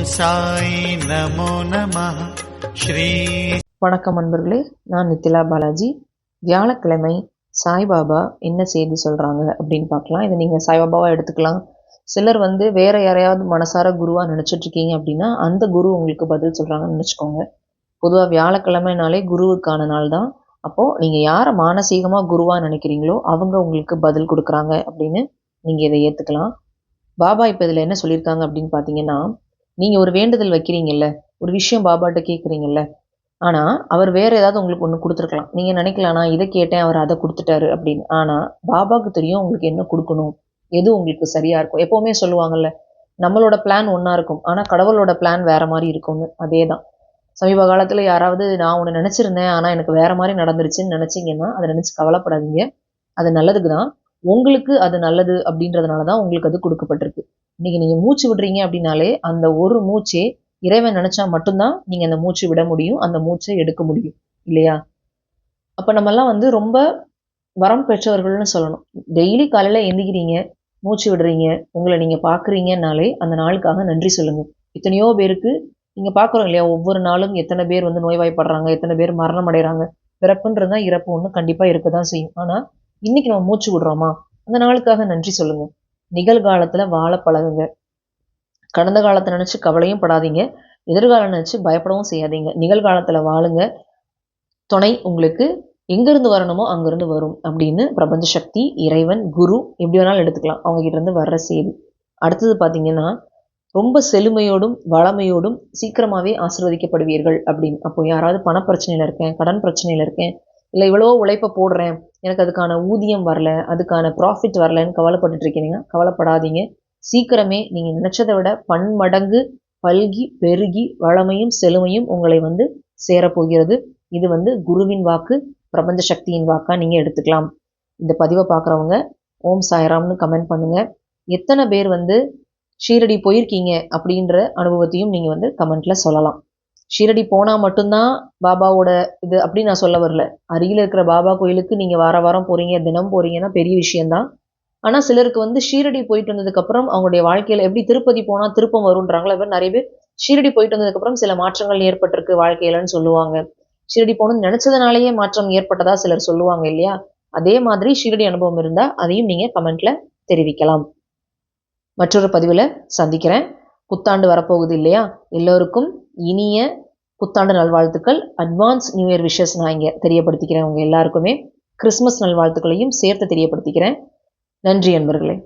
ஓம் சாய் நமோ நமः. ஸ்ரீ வணக்கம் அன்பர்களே, நான் நித்திலா பாலாஜி. வியாழக்கிழமை சாய்பாபா என்ன செய்தி சொல்கிறாங்க அப்படின்னு பார்க்கலாம். இதை நீங்கள் சாய்பாபாவாக எடுத்துக்கலாம். சிலர் வேற யாரையாவது மனசார குருவாக நினச்சிட்ருக்கீங்க அப்படின்னா அந்த குரு உங்களுக்கு பதில் சொல்கிறாங்கன்னு நினச்சிக்கோங்க. பொதுவாக வியாழக்கிழமைனாலே குருவுக்கான நாள் தான். அப்போது நீங்கள் யாரை மானசீகமாக குருவாக நினைக்கிறீங்களோ அவங்க உங்களுக்கு பதில் கொடுக்குறாங்க அப்படின்னு நீங்கள் இதை ஏற்றுக்கலாம். பாபா இப்போ இதில் என்ன சொல்லியிருக்காங்க அப்படின்னு பார்த்தீங்கன்னா, நீங்கள் ஒரு வேண்டுதல் வைக்கிறீங்கல்ல, ஒரு விஷயம் பாபாட்ட கேட்குறீங்கல்ல, ஆனால் அவர் வேறு ஏதாவது உங்களுக்கு ஒன்று கொடுத்துருக்கலாம். நீங்கள் நினைக்கலாம், நான் இதை கேட்டேன் அவர் அதை கொடுத்துட்டாரு அப்படின்னு. ஆனால் பாபாவுக்கு தெரியும் உங்களுக்கு என்ன கொடுக்கணும், எது உங்களுக்கு சரியாக இருக்கும். எப்போவுமே சொல்லுவாங்கல்ல, நம்மளோட பிளான் ஒன்றா இருக்கும், ஆனால் கடவுளோட பிளான் வேறு மாதிரி இருக்கும்னு. அதே தான் சமீப காலத்தில் யாராவது நான் ஒன்று நினச்சிருந்தேன் ஆனால் எனக்கு வேறு மாதிரி நடந்துருச்சுன்னு நினச்சிங்கன்னா அதை நினச்சி கவலைப்படாதீங்க. அது நல்லதுக்கு தான். உங்களுக்கு அது நல்லது அப்படின்றதுனால தான் உங்களுக்கு அது கொடுக்கப்பட்டிருக்கு. இன்றைக்கி நீங்கள் மூச்சு விடுறீங்க அப்படின்னாலே அந்த ஒரு மூச்சே இறைவன் நினச்சா மட்டும்தான் நீங்கள் அந்த மூச்சு விட முடியும், அந்த மூச்சை எடுக்க முடியும் இல்லையா? அப்போ நம்மெல்லாம் ரொம்ப வரம் பெற்றவர்கள்னு சொல்லணும். டெய்லி காலையில் எந்திக்கிறீங்க, மூச்சு விடுறீங்க, உங்களை நீங்கள் பார்க்குறீங்கன்னாலே அந்த நாளுக்காக நன்றி சொல்லுங்கள். எத்தனையோ பேருக்கு நீங்கள் பார்க்குறோம் இல்லையா, ஒவ்வொரு நாளும் எத்தனை பேர் நோய்வாய்ப்படுறாங்க, எத்தனை பேர் மரணம் அடைகிறாங்க. பிறப்புன்றது தான், இறப்பு ஒன்று கண்டிப்பாக இருக்க தான் செய்யும். ஆனால் இன்றைக்கி நம்ம மூச்சு விடுறோமா, அந்த நாளுக்காக நன்றி சொல்லுங்கள். நிகழ்காலத்தில் வாழ பழகுங்க. கடந்த காலத்தை நினச்சி கவலையும் படாதீங்க, எதிர்காலம் நினச்சி பயப்படவும் செய்யாதீங்க. நிகழ்காலத்தில் வாழுங்க. துணை உங்களுக்கு எங்கேருந்து வரணுமோ அங்கேருந்து வரும் அப்படின்னு பிரபஞ்ச சக்தி, இறைவன், குரு எப்படி வேணாலும் எடுத்துக்கலாம், அவங்ககிட்டேருந்து வர்ற செய்தி. அடுத்தது பார்த்திங்கன்னா, ரொம்ப செழுமையோடும் வளமையோடும் சீக்கிரமாகவே ஆசீர்வதிக்கப்படுவீர்கள் அப்படின்னு. அப்போ யாராவது பணப்பிரச்சனையில் இருக்கேன், கடன் பிரச்சனையில் இருக்கேன், இல்லை இவ்வளோ உழைப்பை போடுறேன், எனக்கு அதுக்கான ஊதியம் வரல, அதுக்கான ப்ராஃபிட் வரலன்னு கவலைப்பட்டுட்டு இருக்கீங்க, கவலைப்படாதீங்க. சீக்கிரமே நீங்கள் நினச்சதை விட பன்மடங்கு பல்கி பெருகி வளமையும் செழுமையும் உங்களை சேரப்போகிறது. இது குருவின் வாக்கு, பிரபஞ்ச சக்தியின் வாக்காக நீங்கள் எடுத்துக்கலாம். இந்த பதிவை பார்க்குறவங்க ஓம் சாய்ராம்னு கமெண்ட் பண்ணுங்கள். எத்தனை பேர் ஷீரடி போயிருக்கீங்க அப்படின்ற அனுபவத்தையும் நீங்கள் கமெண்ட்டில் சொல்லலாம். ஷீரடி போனால் மட்டும்தான் பாபாவோட இது அப்படின்னு நான் சொல்ல வரல. அருகில் இருக்கிற பாபா கோயிலுக்கு நீங்கள் வார வாரம் போகிறீங்க, தினம் போகிறீங்கன்னா பெரிய விஷயந்தான். ஆனால் சிலருக்கு ஷீரடி போயிட்டு வந்ததுக்கப்புறம் அவங்களுடைய வாழ்க்கையில் எப்படி திருப்பதி போனால் திருப்பம் வருன்றாங்களோ, அது நிறைய பேர் ஷீரடி போயிட்டு வந்ததுக்கப்புறம் சில மாற்றங்கள் ஏற்பட்டிருக்கு வாழ்க்கையிலன்னு சொல்லுவாங்க. ஷீரடி போகணும்னு நினச்சதுனாலேயே மாற்றம் ஏற்பட்டதா சிலர் சொல்லுவாங்க இல்லையா? அதே மாதிரி ஷீரடி அனுபவம் இருந்தால் அதையும் நீங்கள் கமெண்ட்டில் தெரிவிக்கலாம். மற்றொரு பதிவில் சந்திக்கிறேன். புத்தாண்டு வரப்போகுது இல்லையா? எல்லோருக்கும் இனிய புத்தாண்டு நல்வாழ்த்துக்கள். அட்வான்ஸ் நியூ இயர் விஷஸ் நான் இங்கே தெரியப்படுத்திக்கிறேன். உங்கள் எல்லாருக்குமே கிறிஸ்மஸ் நல்வாழ்த்துக்களையும் சேர்த்து தெரியப்படுத்திக்கிறேன். நன்றி அன்பர்களே.